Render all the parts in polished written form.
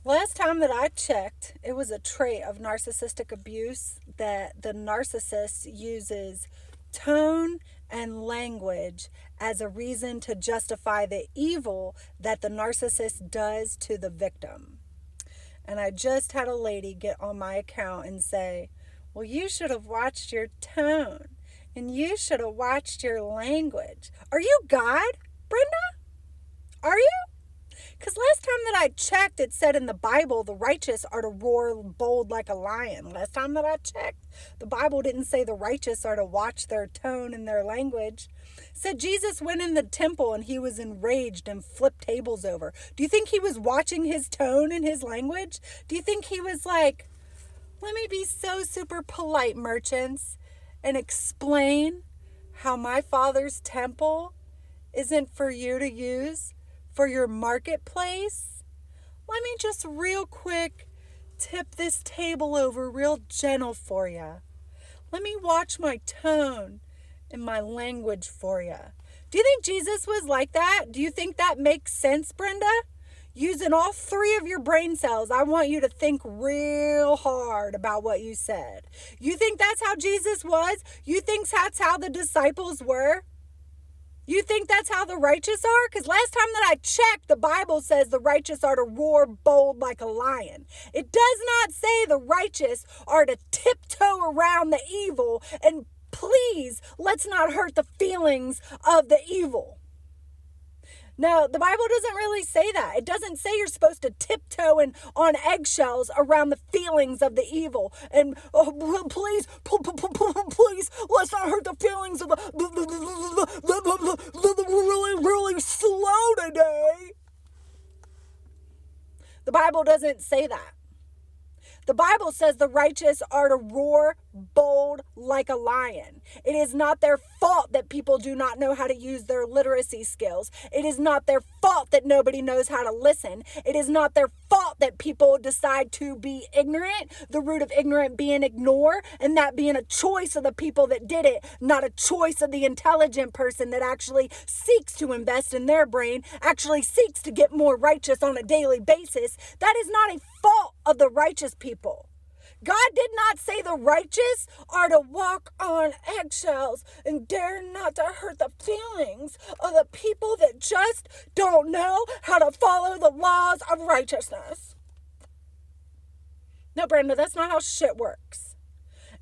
Last time that I checked, it was a trait of narcissistic abuse that the narcissist uses tone and language as a reason to justify the evil that the narcissist does to the victim. And I just had a lady get on my account and say, well, you should have watched your tone and you should have watched your language. Are you God, Brenda? Are you? Because last time that I checked, it said in the Bible, the righteous are to roar bold like a lion. Last time that I checked, the Bible didn't say the righteous are to watch their tone and their language. It said Jesus went in the temple and he was enraged and flipped tables over. Do you think he was watching his tone and his language? Do you think he was like, let me be so super polite, merchants, and explain how my Father's temple isn't for you to use for your marketplace? Let me just real quick tip this table over real gentle for you. Let me watch my tone and my language for you. Do you think Jesus was like that? Do you think that makes sense, Brenda? Using all three of your brain cells, I want you to think real hard about what you said. You think that's how Jesus was? You think that's how the disciples were? You think that's how the righteous are? Because last time that I checked, the Bible says the righteous are to roar bold like a lion. It does not say the righteous are to tiptoe around the evil. And please, let's not hurt the feelings of the evil. No, the Bible doesn't really say that. It doesn't say you're supposed to tiptoe and on eggshells around the feelings of the evil. And please, let's not hurt the feelings of the really slow today. The Bible doesn't say that. The Bible says the righteous are to roar bold like a lion. It is not their fault that people do not know how to use their literacy skills. It is not their fault that nobody knows how to listen. It is not their fault that people decide to be ignorant, the root of ignorant being ignore, and that being a choice of the people that did it, not a choice of the intelligent person that actually seeks to invest in their brain, actually seeks to get more righteous on a daily basis. That is not a fault of the righteous people. God did not say the righteous are to walk on eggshells and dare not to hurt the feelings of the people that just don't know how to follow the laws of righteousness. No, Brenda, that's not how shit works.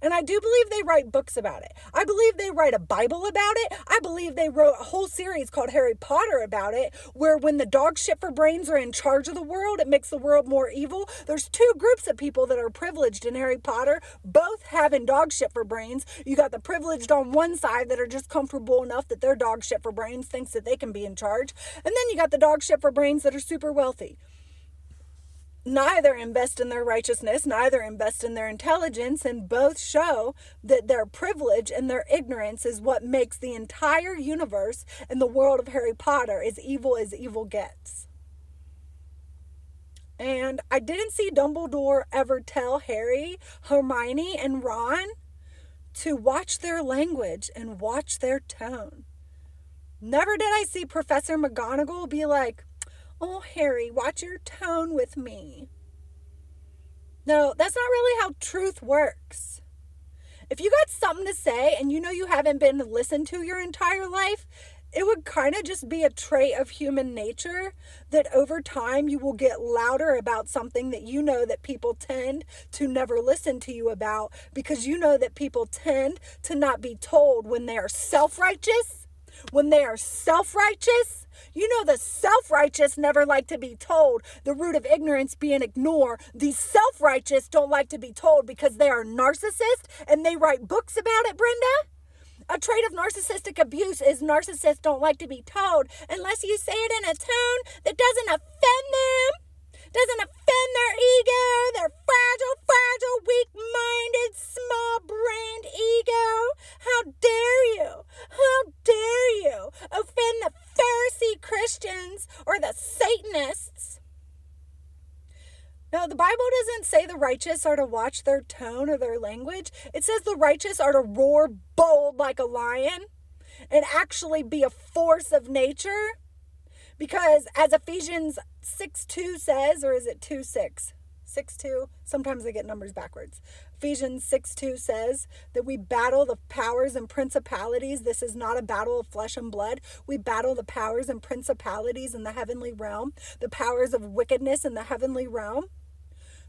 And I do believe they write books about it. I believe they write a Bible about it. I believe they wrote a whole series called Harry Potter about it, where when the dog shit for brains are in charge of the world, it makes the world more evil. There's two groups of people that are privileged in Harry Potter, both having dog shit for brains. You got the privileged on one side that are just comfortable enough that their dog shit for brains thinks that they can be in charge. And then you got the dog shit for brains that are super wealthy. Neither invest in their righteousness, neither invest in their intelligence, and both show that their privilege and their ignorance is what makes the entire universe and the world of Harry Potter as evil gets. And I didn't see Dumbledore ever tell Harry, Hermione, and Ron to watch their language and watch their tone. Never did I see Professor McGonagall be like, oh, Harry, watch your tone with me. No, that's not really how truth works. If you got something to say and you know you haven't been listened to your entire life, it would kind of just be a trait of human nature that over time you will get louder about something that you know that people tend to never listen to you about, because you know that people tend to not be told when they are self-righteous. When they are self-righteous, you know the self-righteous never like to be told. The root of ignorance being ignore. The self-righteous don't like to be told because they are narcissists and they write books about it, Brenda. A trait of narcissistic abuse is narcissists don't like to be told unless you say it in a tone that doesn't offend them. Doesn't offend their ego, their fragile, weak-minded, small-brained ego. How dare you? How dare you offend the Pharisee Christians or the Satanists? No, the Bible doesn't say the righteous are to watch their tone or their language. It says the righteous are to roar bold like a lion and actually be a force of nature. Because as Ephesians 6:2 says, or is it 2:6? 6:2. Sometimes I get numbers backwards. Ephesians 6:2 says that we battle the powers and principalities. This is not a battle of flesh and blood. We battle the powers and principalities in the heavenly realm, the powers of wickedness in the heavenly realm.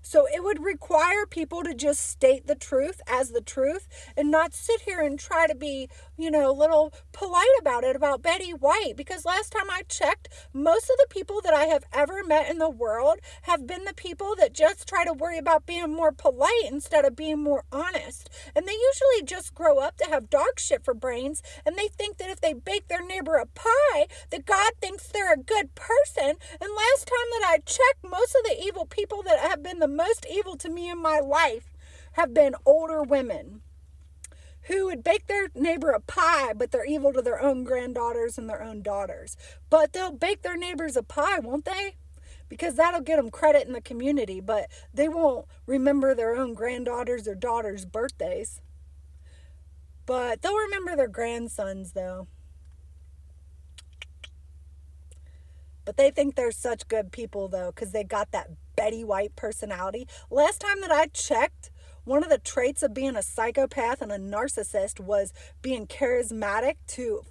So it would require people to just state the truth as the truth and not sit here and try to be, a little polite about it, about Betty White. Because last time I checked, most of the people that I have ever met in the world have been the people that just try to worry about being more polite instead of being more honest. And they usually just grow up to have dog shit for brains, and they think that if they bake their neighbor a pie, that God thinks they're a good person. And last time that I checked, most of the evil people that have been the most evil to me in my life have been older women who would bake their neighbor a pie, but they're evil to their own granddaughters and their own daughters. But they'll bake their neighbors a pie, won't they? Because that'll get them credit in the community, but they won't remember their own granddaughters or daughters' birthdays. But they'll remember their grandsons, though. But they think they're such good people, though, because they got that Betty White personality. Last time that I checked, one of the traits of being a psychopath and a narcissist was being charismatic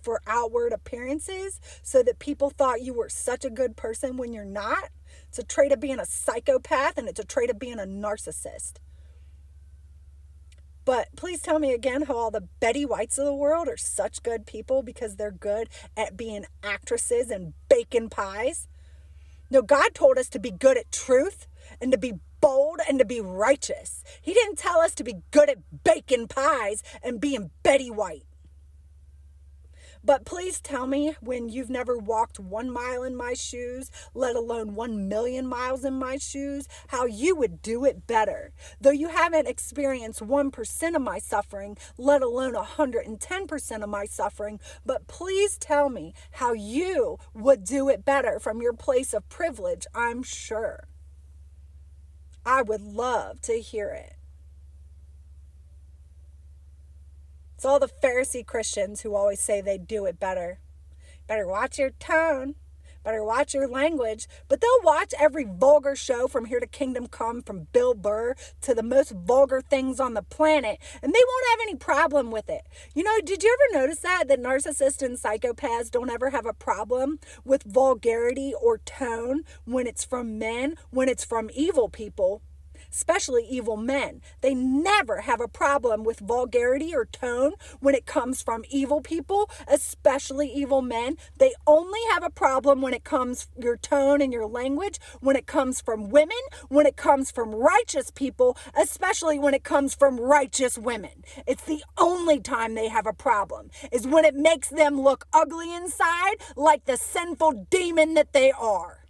for outward appearances, so that people thought you were such a good person when you're not. It's a trait of being a psychopath, and it's a trait of being a narcissist. But please tell me again how all the Betty Whites of the world are such good people because they're good at being actresses and baking pies. No, God told us to be good at truth and to be bold and to be righteous. He didn't tell us to be good at baking pies and being Betty White. But please tell me, when you've never walked 1 mile in my shoes, let alone 1,000,000 miles in my shoes, how you would do it better. Though you haven't experienced 1% of my suffering, let alone 110% of my suffering, but please tell me how you would do it better from your place of privilege, I'm sure. I would love to hear it. It's all the Pharisee Christians who always say they do it better. Better watch your tone. Better watch your language. But they'll watch every vulgar show from Here to Kingdom Come, from Bill Burr to the most vulgar things on the planet, and they won't have any problem with it. Did you ever notice that narcissists and psychopaths don't ever have a problem with vulgarity or tone when it's from men, when it's from evil people? Especially evil men. They never have a problem with vulgarity or tone when it comes from evil people, especially evil men. They only have a problem when it comes your tone and your language, when it comes from women, when it comes from righteous people, especially when it comes from righteous women. It's the only time they have a problem, is when it makes them look ugly inside, like the sinful demon that they are.